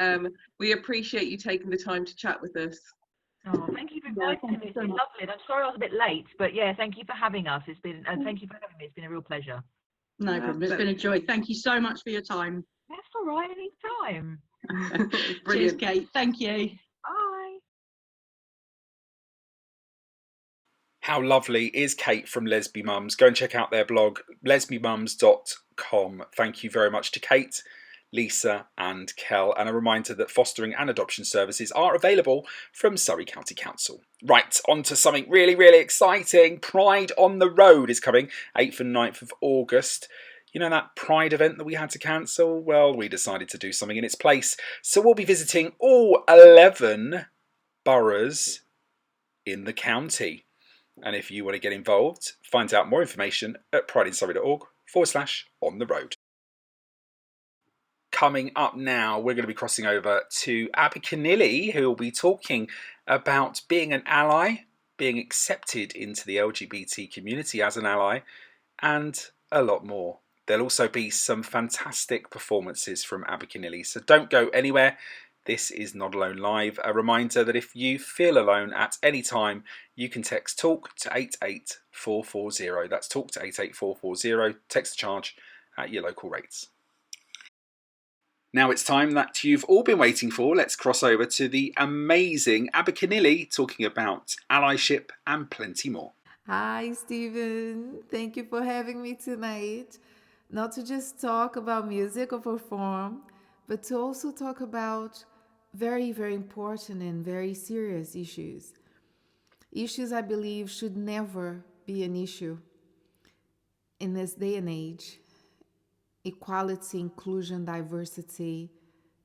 we appreciate you taking the time to chat with us. Oh, thank you for inviting me. It's been lovely. And I'm sorry I was a bit late, but yeah, thank you for having us. Thank you for having me. It's been a real pleasure. No problem. It's been a joy. Thank you so much for your time. That's all right. Anytime. Cheers, Kate. Thank you. Bye. How lovely is Kate from Lesbi Mums? Go and check out their blog, lesbimums.com. Thank you very much to Kate, Lisa and Kel, and a reminder that fostering and adoption services are available from Surrey County Council. Right, on to something really, really exciting. Pride on the Road is coming 8th and 9th of August. You know that Pride event that we had to cancel? Well, we decided to do something in its place. So we'll be visiting all 11 boroughs in the county. And if you want to get involved, find out more information at prideinsurrey.org/on the road. Coming up now, we're going to be crossing over to Abikanile, who will be talking about being an ally, being accepted into the LGBT community as an ally, and a lot more. There'll also be some fantastic performances from Abikanile, so don't go anywhere. This is Not Alone Live. A reminder that if you feel alone at any time, you can text TALK to 88440. That's TALK to 88440. Text the charge at your local rates. Now it's time that you've all been waiting for. Let's cross over to the amazing Abikanile talking about allyship and plenty more. Hi, Stephen. Thank you for having me tonight. Not to just talk about music or perform, but to also talk about very, very important and very serious issues. Issues I believe should never be an issue in this day and age. Equality, inclusion, diversity,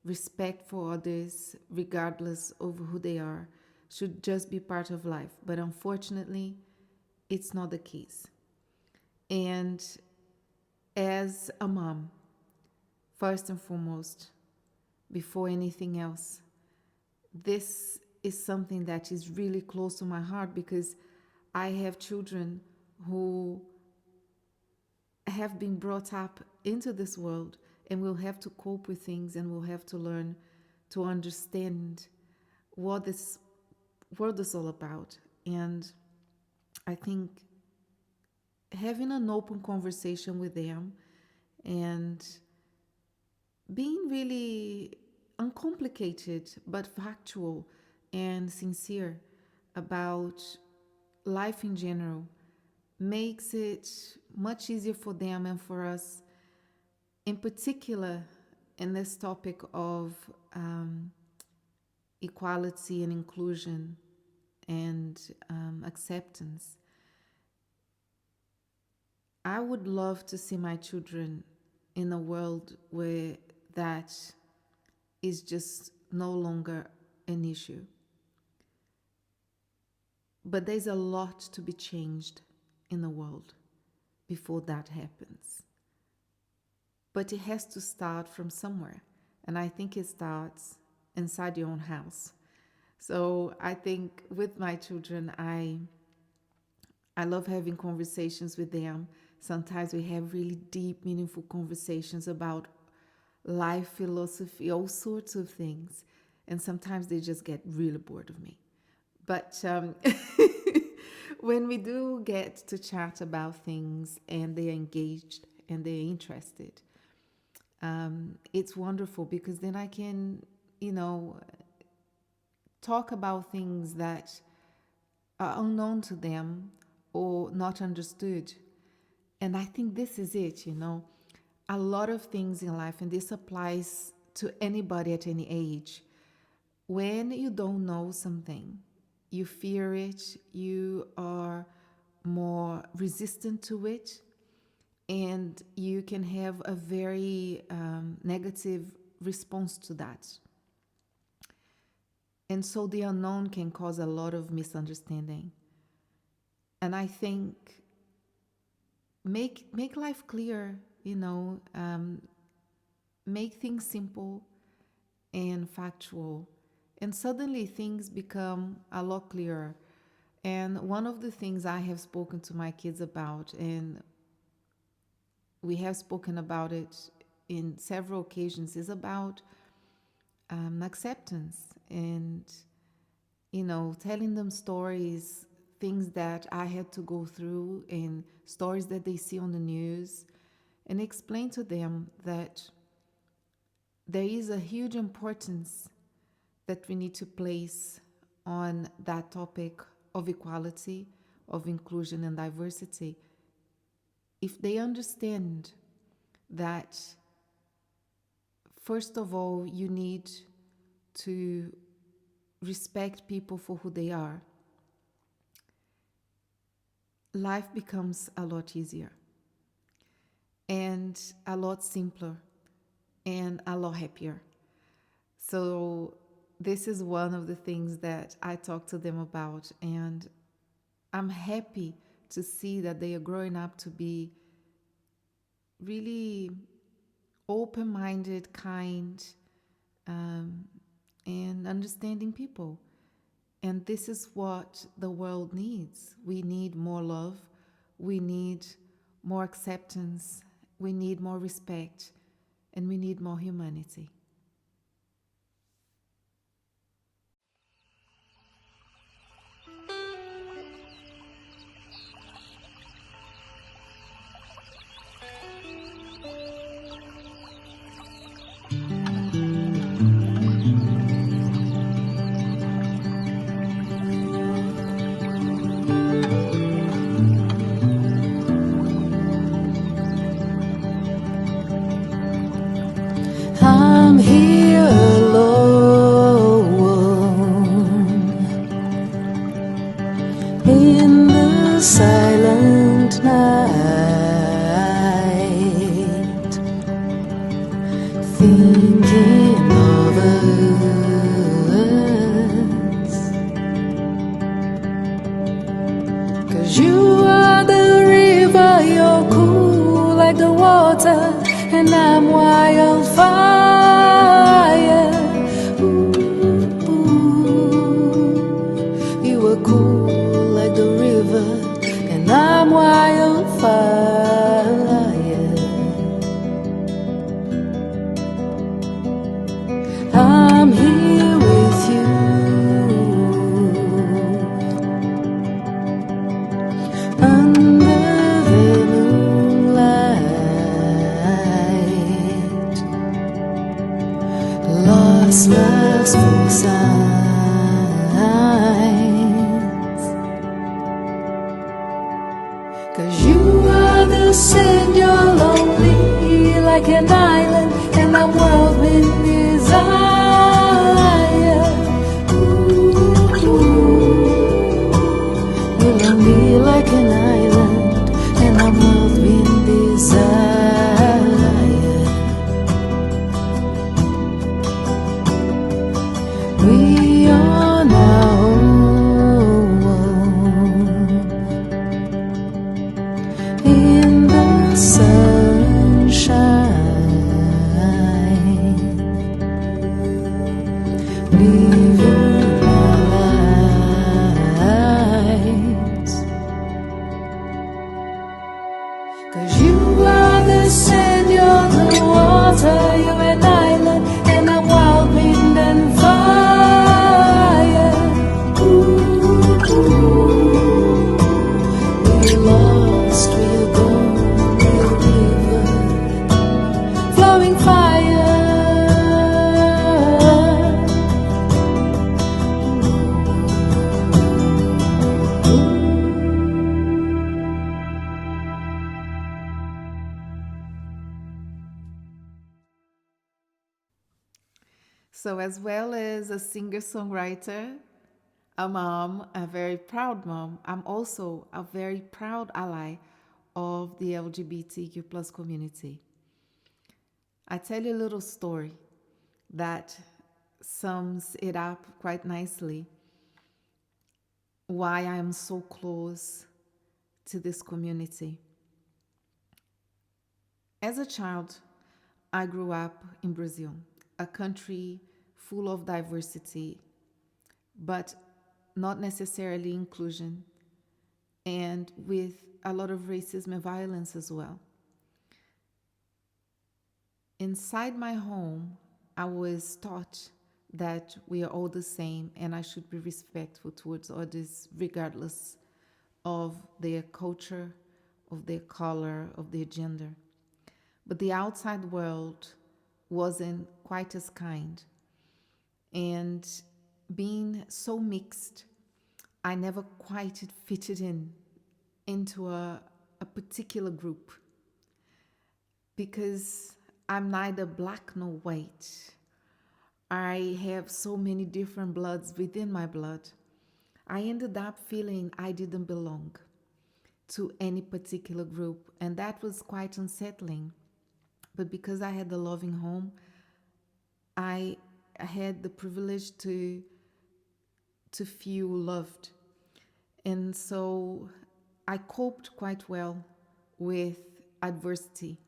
respect for others, regardless of who they are, should just be part of life. But unfortunately, it's not the case. And as a mom, first and foremost, before anything else, this is something that is really close to my heart because I have children who have been brought up into this world and will have to cope with things and will have to learn to understand what this world is all about. And I think having an open conversation with them and being really uncomplicated but factual and sincere about life in general makes it much easier for them and for us, in particular in this topic of equality and inclusion and acceptance. I would love to see my children in a world where that is just no longer an issue. But there's a lot to be changed in the world before that happens. But it has to start from somewhere. And I think it starts inside your own house. So I think with my children, I love having conversations with them. Sometimes we have really deep, meaningful conversations about life philosophy, all sorts of things. And sometimes they just get really bored of me. But when we do get to chat about things and they're engaged and they're interested, it's wonderful, because then I can, talk about things that are unknown to them or not understood. And I think this is it, a lot of things in life, and this applies to anybody at any age. When you don't know something, you fear it, you are more resistant to it, and you can have a very negative response to that. And so the unknown can cause a lot of misunderstanding. And I think make life clear, make things simple and factual. And suddenly things become a lot clearer. And one of the things I have spoken to my kids about, and we have spoken about it in several occasions, is about acceptance and, telling them stories, things that I had to go through and stories that they see on the news, and explain to them that there is a huge importance that we need to place on that topic of equality, of inclusion and diversity. If they understand that, first of all, you need to respect people for who they are, life becomes a lot easier and a lot simpler and a lot happier. So this is one of the things that I talk to them about, and I'm happy to see that they are growing up to be really open-minded, kind, and understanding people. And this is what the world needs. We need more love. We need more acceptance. We need more respect. And we need more humanity. I'm here alone in the silent night, thinking of us, 'cause you are the river, you're cool like the water, and I'm wildfire. Ooh, you were cool like the river, and I'm wildfire. I'm here with you, under the moonlight, lost for signs. 'Cause you are the sand, you're lonely like an island, and I'm wild with desire. Ooh, you're lonely like an island, and I'm wild with desire. We are now in the sunshine, living our lives. 'Cause you are the sand, you're the water, you're an island, and I'm wild wind and fire. Ooh, we're lost, we're gone, we're river, flowing fire. So, as well as a singer-songwriter, a mom, a very proud mom, I'm also a very proud ally of the LGBTQ plus community. I tell you a little story that sums it up quite nicely why I am so close to this community. As a child, I grew up in Brazil, a country full of diversity, but not necessarily inclusion, and with a lot of racism and violence as well. Inside my home, I was taught that we are all the same and I should be respectful towards others regardless of their culture, of their color, of their gender. But the outside world wasn't quite as kind. And being so mixed, I never quite fitted into a particular group because I'm neither black nor white. I have so many different bloods within my blood. I ended up feeling I didn't belong to any particular group, and that was quite unsettling. But because I had a loving home, I had the privilege to feel loved. And so I coped quite well with adversity.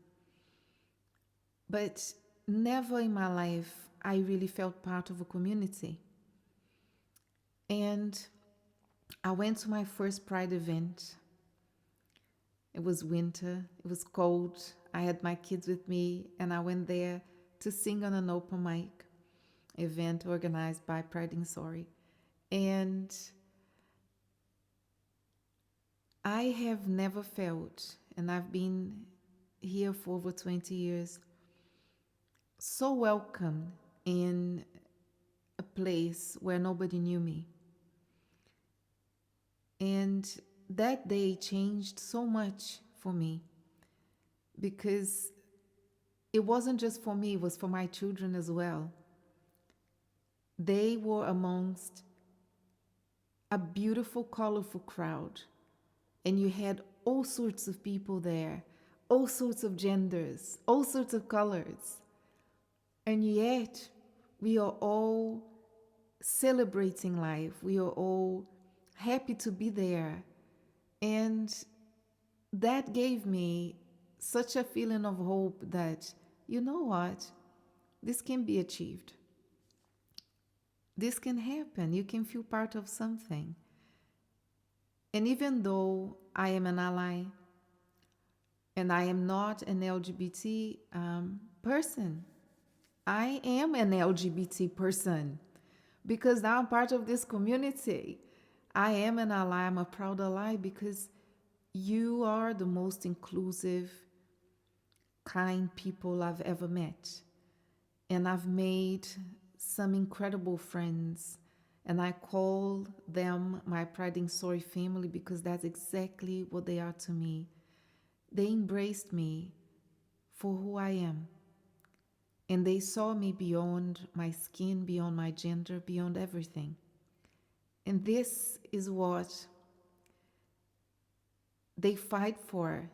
But never in my life I really felt part of a community. And I went to my first Pride event. It was winter, it was cold. I had my kids with me, and I went there to sing on an open mic event organized by Pride in Surrey. And I have never felt, and I've been here for over 20 years, so welcome in a place where nobody knew me. And that day changed so much for me because it wasn't just for me, it was for my children as well. They were amongst a beautiful, colorful crowd, and you had all sorts of people there, all sorts of genders, all sorts of colors. And yet, we are all celebrating life. We are all happy to be there. And that gave me such a feeling of hope that, you know what, this can be achieved. This can happen. You can feel part of something. And even though I am an ally and I am not an LGBT person, I am an LGBT person because now I'm part of this community. I am an ally. I'm a proud ally because you are the most inclusive, kind people I've ever met. And I've made some incredible friends And I call them my Pride in Surrey family because that's exactly what they are to me. They embraced me for who I am. And they saw me beyond my skin, beyond my gender, beyond everything. And this is what they fight for,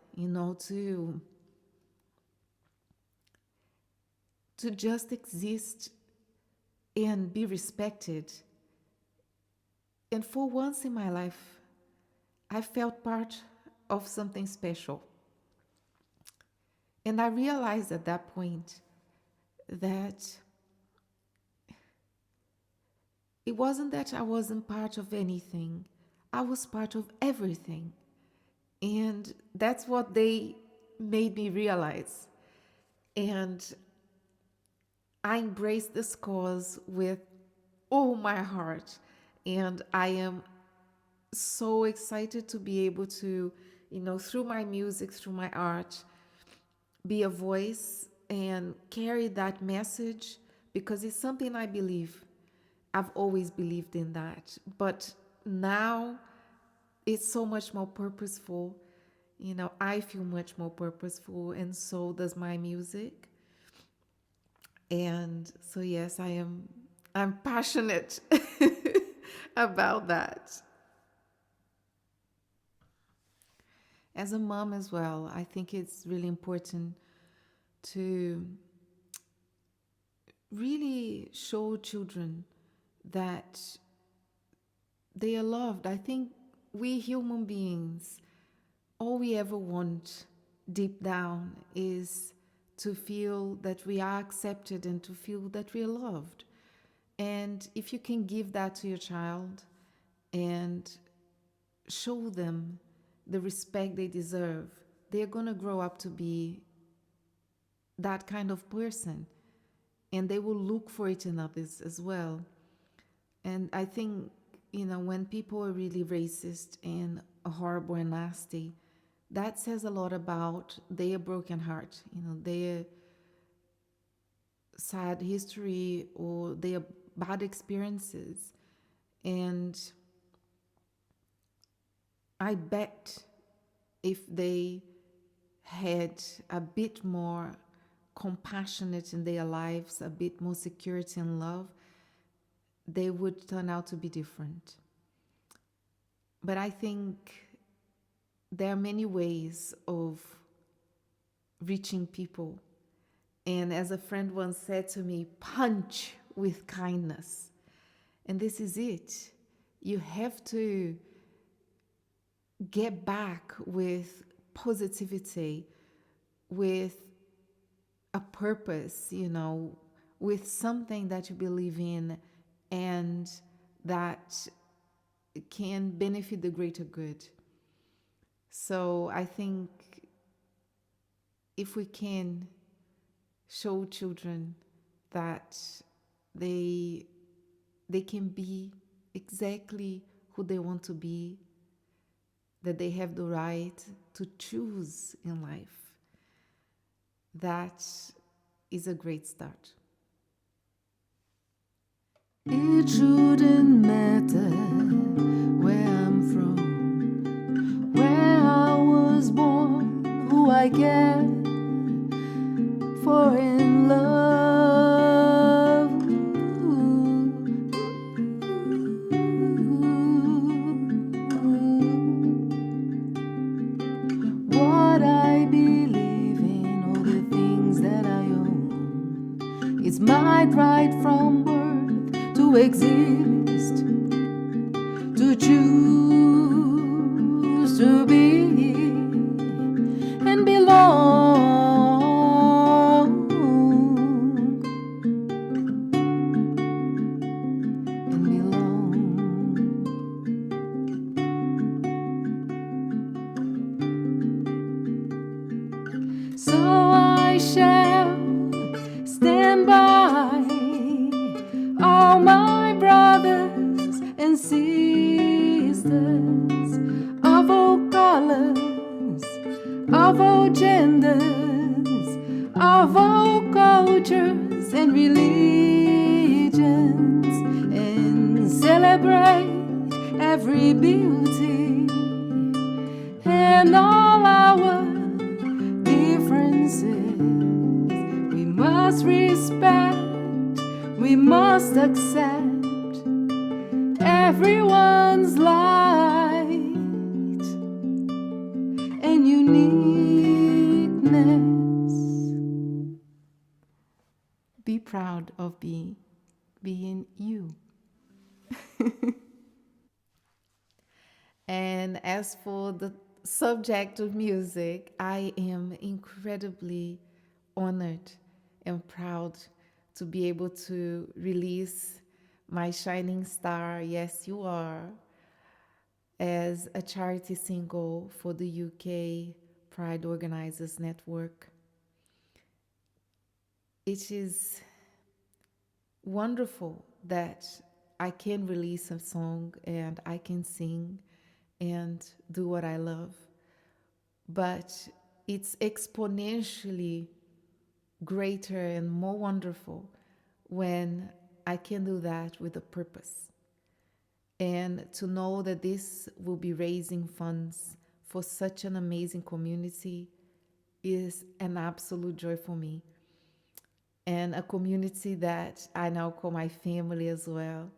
to just exist and be respected. And for once in my life, I felt part of something special. And I realized at that point that it wasn't that I wasn't part of anything. I was part of everything. And that's what they made me realize. And I embraced this cause with all my heart. And I am so excited to be able to, through my music, through my art, be a voice and carry that message, because it's something I believe. I've always believed in that. But now it's so much more purposeful. I feel much more purposeful, and so does my music. And so yes, I'm passionate about that. As a mom as well, I think it's really important to really show children that they are loved. I think we human beings, all we ever want deep down is to feel that we are accepted and to feel that we are loved. And if you can give that to your child and show them the respect they deserve, they're going to grow up to be that kind of person. And they will look for it in others as well. And I think, when people are really racist and horrible and nasty, that says a lot about their broken heart, their sad history or their bad experiences. And I bet if they had a bit more compassionate in their lives, a bit more security and love, they would turn out to be different. But I think there are many ways of reaching people. And as a friend once said to me, punch with kindness. And this is it. You have to get back with positivity, with a purpose, with something that you believe in and that can benefit the greater good. So I think if we can show children that they can be exactly who they want to be, that they have the right to choose in life, that is a great start. It shouldn't matter where I'm from, where I was born, who I care for in love. What I believe in, all the things that I own, it's my right from birth to exist, to choose to be and belong, and belong. So I shall stand by all my brothers and sisters of all colors, of all genders, of all cultures and religions, and celebrate celebrate every beauty and all our differences. We must respect, we must accept everyone's light and uniqueness. Be proud of being you. And as for the subject of music, I am incredibly honored and proud to be able to release my Shining Star, Yes You Are, as a charity single for the UK Pride Organisers Network. It is wonderful that I can release a song and I can sing and do what I love. But it's exponentially greater and more wonderful when I can do that with a purpose. And to know that this will be raising funds for such an amazing community is an absolute joy for me. And a community that I now call my family as well.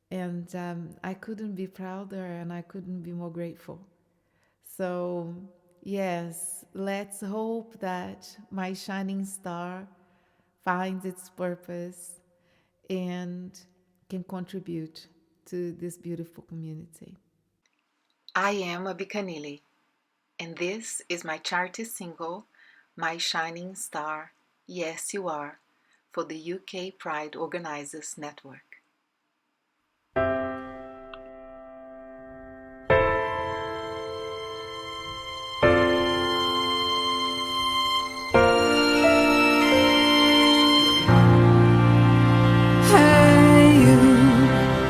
And I couldn't be prouder and I couldn't be more grateful. So, yes, let's hope that my shining star finds its purpose and can contribute to this beautiful community. I am Abikanile, and this is my charity single, My Shining Star, Yes You Are, for the UK Pride Organisers Network.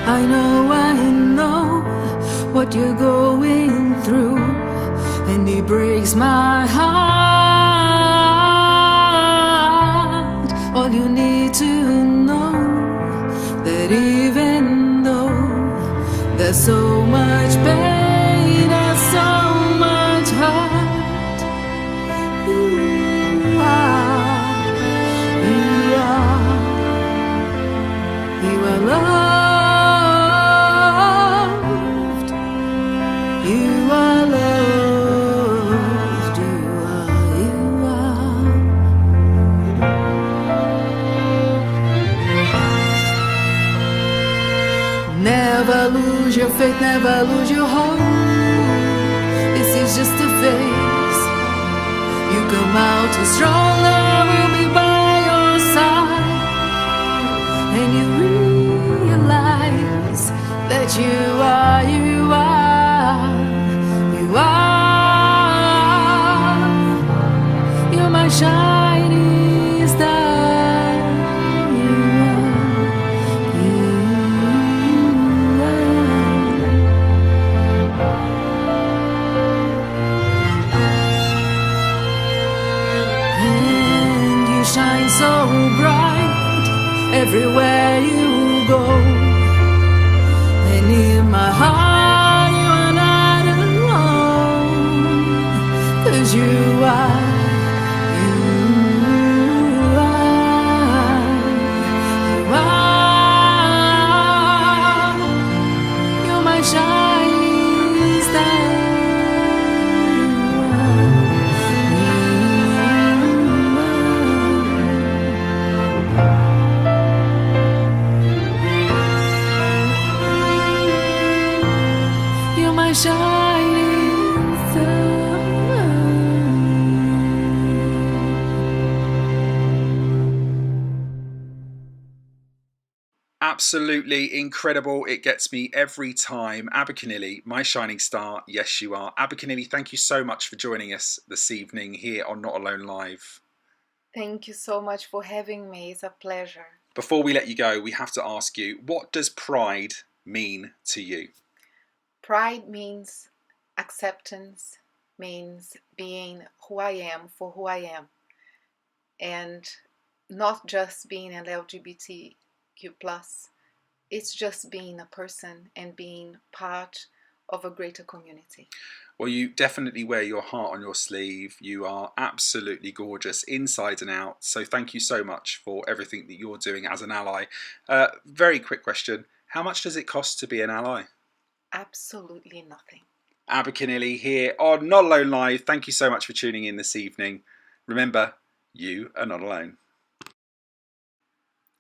I know what you're going through, and it breaks my heart. All you need to know, that even though there's so much pain and so much hurt, you are loved. Never lose your faith, never lose your hope. This is just a phase. You come out strong, I will be by your side. And you realize that you are you're my shining star. And you shine so bright everywhere you go. And in my heart you are not alone, 'cause you are you're my shining star. You're my shining star. Absolutely incredible. It gets me every time. Abikanile, my shining star, yes you are. Abikanile, thank you so much for joining us this evening here on Not Alone Live. Thank you so much for having me. It's a pleasure. Before we let you go, we have to ask you, what does pride mean to you? Pride means acceptance, means being who I am for who I am. And not just being an LGBTQ plus, It's just being a person and being part of a greater community. Well, you definitely wear your heart on your sleeve. You are absolutely gorgeous inside and out. So thank you so much for everything that you're doing as an ally. Very quick question. How much does it cost to be an ally? Absolutely nothing. Abikanile here on Not Alone Live. Thank you so much for tuning in this evening. Remember, you are not alone.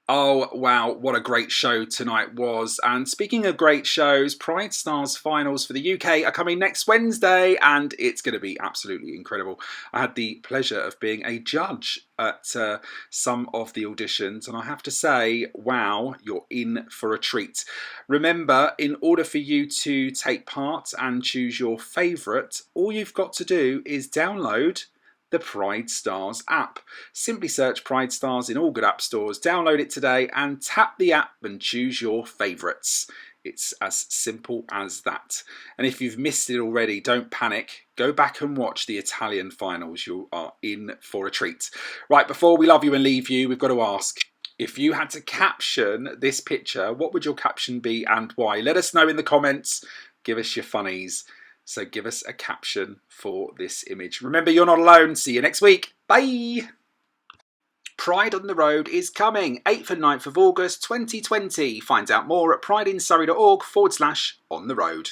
Oh, wow, what a great show tonight was. And speaking of great shows, Pride Stars finals for the UK are coming next Wednesday, and it's going to be absolutely incredible. I had the pleasure of being a judge at some of the auditions, and I have to say, wow, you're in for a treat. Remember, in order for you to take part and choose your favourite, all you've got to do is download the Pride Stars app. Simply search Pride Stars in all good app stores, download it today and tap the app and choose your favourites. It's as simple as that. And if you've missed it already, don't panic. Go back and watch the Italian finals. You are in for a treat. Right, before we love you and leave you, we've got to ask, if you had to caption this picture, what would your caption be and why? Let us know in the comments. Give us your funnies. So give us a caption for this image. Remember, you're not alone. See you next week. Bye. Pride on the Road is coming 8th and 9th of August 2020. Find out more at prideinsurrey.org/on the road.